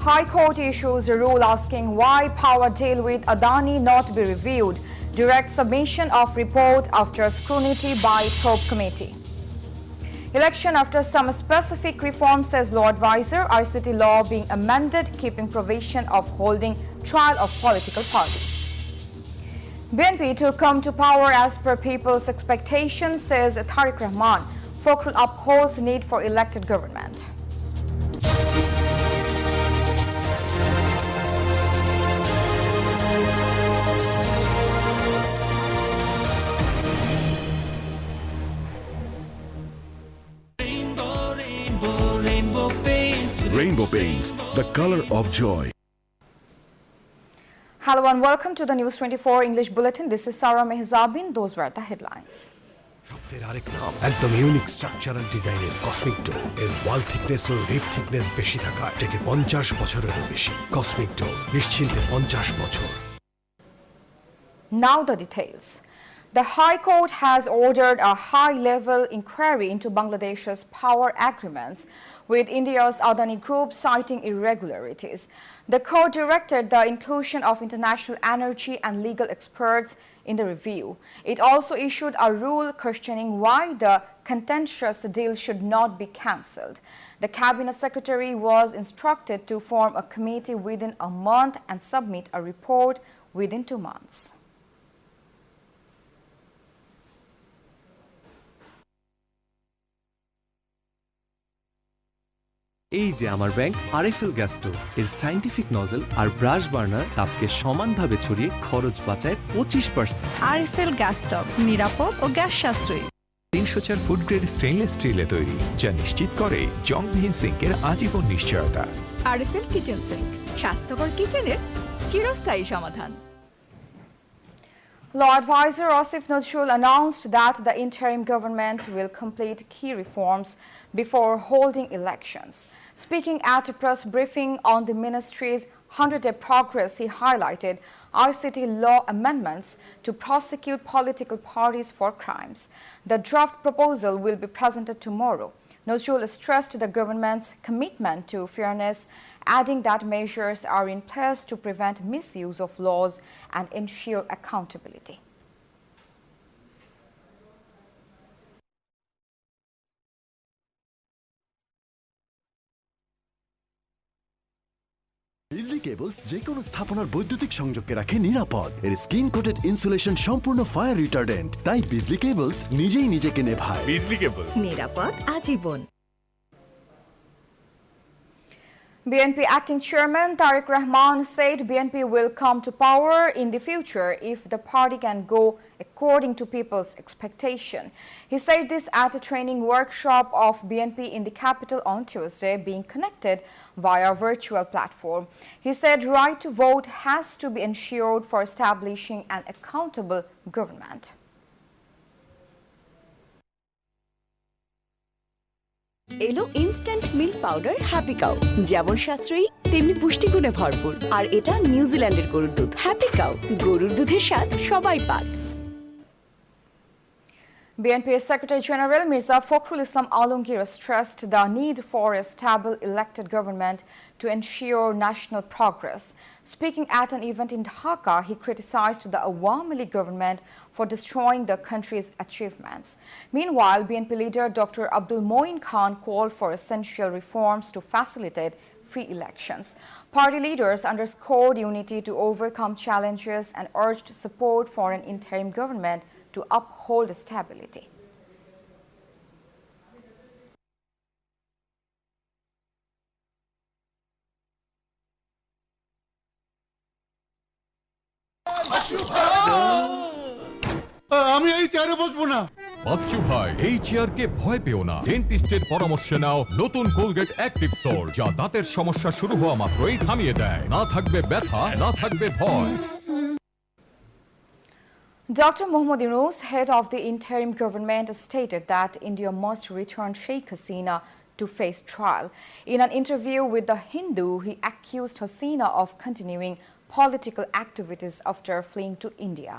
High Court issues a rule asking why power deal with Adani not be reviewed. Direct submission of report after scrutiny by probe committee. Election after some specific reform, says law advisor. ICT law being amended, keeping provision of holding trial of political party. BNP to come to power as per people's expectations, says Tariq Rahman. Fakhrul upholds need for elected government. Rainbow Paints, the color of joy. Hello and welcome to the News24 English Bulletin. This is Sarah Mehzabin. Those were the headlines. শব্দের আরেক নাম একদম unique structural ডিজাইনের cosmic do এর ওয়াল thickness ও রিপ thickness বেশি থাকা থেকে 50 বছরেরও বেশি কসমিক ডো নিশ্চিন্তে 50 বছর Now the details. The High Court has ordered a high-level inquiry into Bangladesh's power agreements with India's Adani Group, citing irregularities. The court directed the inclusion of international energy and legal experts in the review. It also issued a rule questioning why the contentious deal should not be cancelled. The cabinet secretary was instructed to form a committee within a month and submit a report within 2 months. এই যে আমার bank RFL gas stove এর scientific nozzle আর brush burner তাপকে সমানভাবে ছড়িয়ে খরচ বাঁচায় 25%। RFL gas stove নিরাপদ ও gas সাশ্রয়ী। 304 ফুড গ্রেড স্টেইনলেস স্টিলে তৈরি, যা নিশ্চিত করে জংবিহীন সিঙ্কের আজীবন নিশ্চয়তা। আরএফএল কিচেন সিঙ্ক, স্বাস্থ্যকর কিচেনের চিরস্থায়ী সমাধান। Law advisor Asif Nuzul announced that the interim government will complete key reforms before holding elections. Speaking at a press briefing on the ministry's 100-day progress, he highlighted ICT law amendments to prosecute political parties for crimes. The draft proposal will be presented tomorrow. Nuzul stressed the government's commitment to fairness, adding that measures are in place to prevent misuse of laws and ensure accountability. Bijli cables যে কোনো স্থাপনার বৈদ্যুতিক সংযোগকে রাখে নিরাপদ। এর skin coated insulation সম্পূর্ণ fire retardant, তাই বিজলি cables নিজেই নিজেকে নেভায়। বিজলি কেবলস, নিরাপদ আজীবন। BNP acting chairman Tariq Rahman said BNP will come to power in the future if the party can go according to people's expectation. He said this at a training workshop of BNP in the capital on Tuesday, being connected via a virtual platform. He said right to vote has to be ensured for establishing an accountable government. এলো instant milk powder happy cow, যেমন সাশ্রয়ী তেমনি পুষ্টিগুণে ভরপুর। আর এটা নিউজিল্যান্ডের গরুর দুধ। Happy cow, গরুর দুধের স্বাদ সবাই পাক। BNP Secretary General Mirza Fakhrul Islam Alamgir stressed the need for a stable elected government to ensure national progress. Speaking at an event in Dhaka, he criticized the Awami League government for destroying the country's achievements. Meanwhile, BNP leader Dr. Abdul Moin Khan called for essential reforms to facilitate free elections. Party leaders underscored unity to overcome challenges and urged support for an interim government to uphold stability. আমি এই চেয়ারে বসবো না। বাচ্চু ভাই, এই চেয়ারকে ভয় পেও না। ডেন্টিস্টের পরামর্শে নাও নতুন কোলগেট অ্যাক্টিভ সোল, যা দাঁতের সমস্যা শুরু হওয়া মাত্রই থামিয়ে দেয়। না থাকবে ব্যথা, না থাকবে ভয়। Dr. Mohammad Yunus, head of the interim government, stated that India must return Sheikh Hasina to face trial. In an interview with The Hindu, he accused Hasina of continuing political activities after fleeing to India.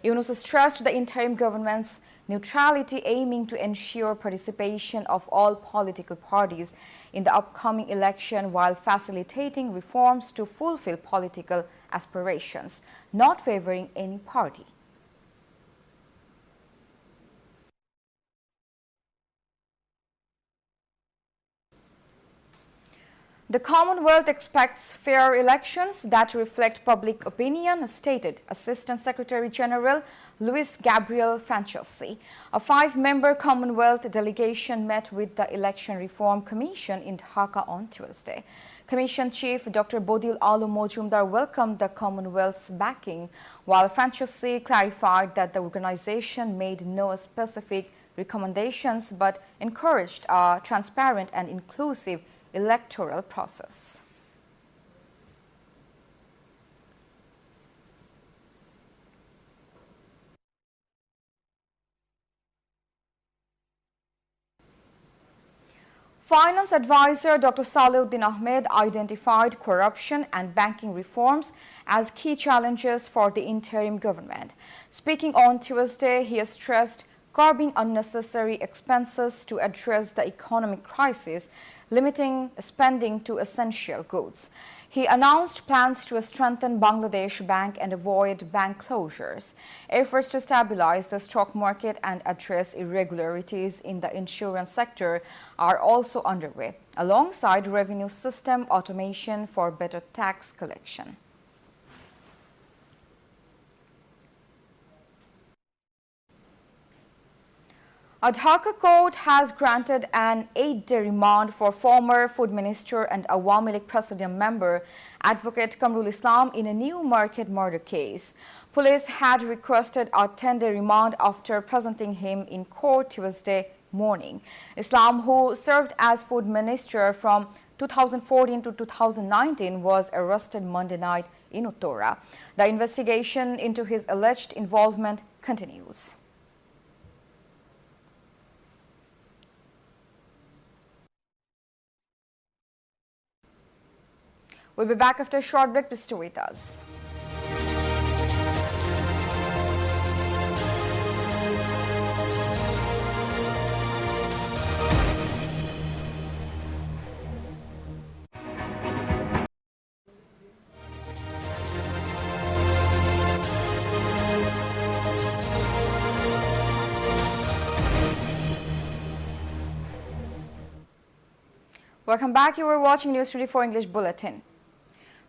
Yunus stressed the interim government's neutrality, aiming to ensure participation of all political parties in the upcoming election while facilitating reforms to fulfill political aspirations, not favoring any party. The Commonwealth expects fair elections that reflect public opinion, stated Assistant Secretary General Luis Gabriel Franceschi. A 5-member Commonwealth delegation met with the Election Reform Commission in Dhaka on Tuesday. Commission Chief Dr. Bodil Alu Mojumdar welcomed the Commonwealth's backing, while Franceschi clarified that the organization made no specific recommendations but encouraged a transparent and inclusive electoral process. Finance advisor Dr. Salauddin Ahmed identified corruption and banking reforms as key challenges for the interim government. Speaking on Tuesday, he stressed curbing unnecessary expenses to address the economic crisis, limiting spending to essential goods. He announced plans to strengthen Bangladesh Bank and avoid bank closures. Efforts to stabilize the stock market and address irregularities in the insurance sector are also underway, alongside revenue system automation for better tax collection. A Dhaka court has granted an 8-day remand for former Food Minister and Awami League Presidium member Advocate Kamrul Islam in a New Market murder case. Police had requested a 10-day remand after presenting him in court Tuesday morning. Islam, who served as Food Minister from 2014 to 2019, was arrested Monday night in Uttora. The investigation into his alleged involvement continues. We'll be back after a short break. Please stay with us. Welcome back. You are watching News 24 English Bulletin.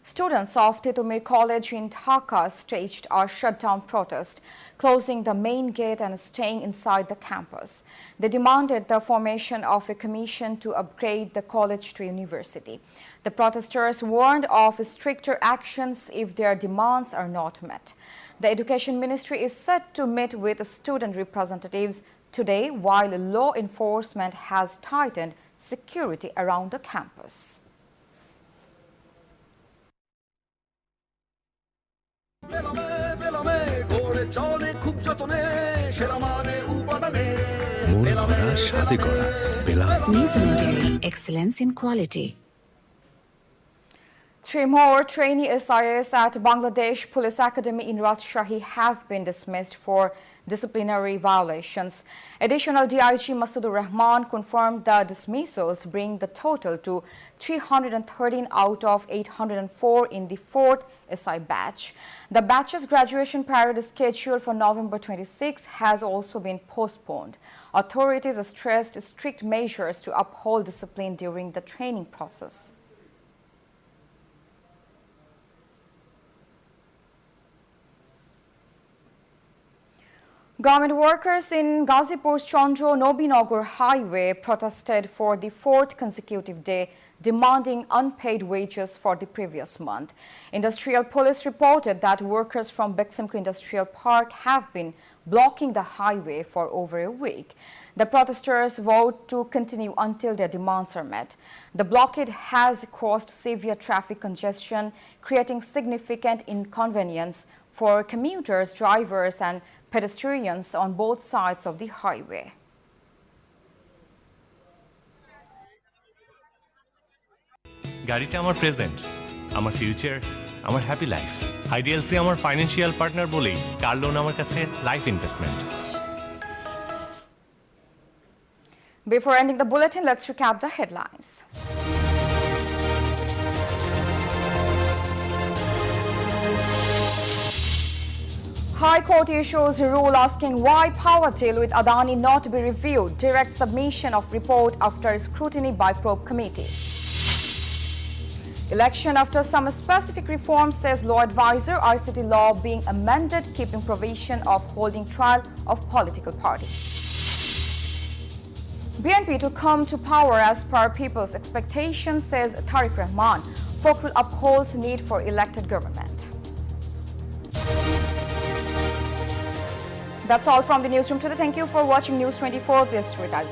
Students of Tetumir College in Dhaka staged a shutdown protest, closing the main gate and staying inside the campus. They demanded the formation of a commission to upgrade the college to university. The protesters warned of stricter actions if their demands are not met. The Education Ministry is set to meet with student representatives today, while law enforcement has tightened security around the campus. New Zealand excellence in quality. 3 more trainee SIS at Bangladesh Police Academy in Rajshahi have been dismissed for disciplinary violations. Additional DIG Masodur Rahman confirmed the dismissals, bring the total to 313 out of 804 in the 4th SI batch. The batch's graduation parade scheduled for November 26 has also been postponed. Authorities stressed strict measures to uphold discipline during the training process. Government workers in Ghazipur's Chandro Nobinagar Highway protested for the 4th consecutive day, demanding unpaid wages for the previous month. Industrial police reported that workers from Beximco Industrial Park have been blocking the highway for over a week. The protesters vowed to continue until their demands are met. The blockade has caused severe traffic congestion, creating significant inconvenience for commuters, drivers, and pedestrians on both sides of the highway. গাড়িটা আমার present, আমার future আমার happy life. IDLC আমার financial partner বলেই car loan আমার কাছে life investment. Before ending the bulletin, let's recap the headlines. High Court issues a rule asking why power deal with Adani not be reviewed. Direct submission of report after scrutiny by probe committee. Election after some specific reforms, says law advisor. ICT law being amended, keeping provision of holding trial of political party. BNP to come to power as per people's expectations, says Tariq Rahman. Fokhrul upholds need for elected government. That's all from the newsroom today. Thank you for watching News 24. Please tweet us.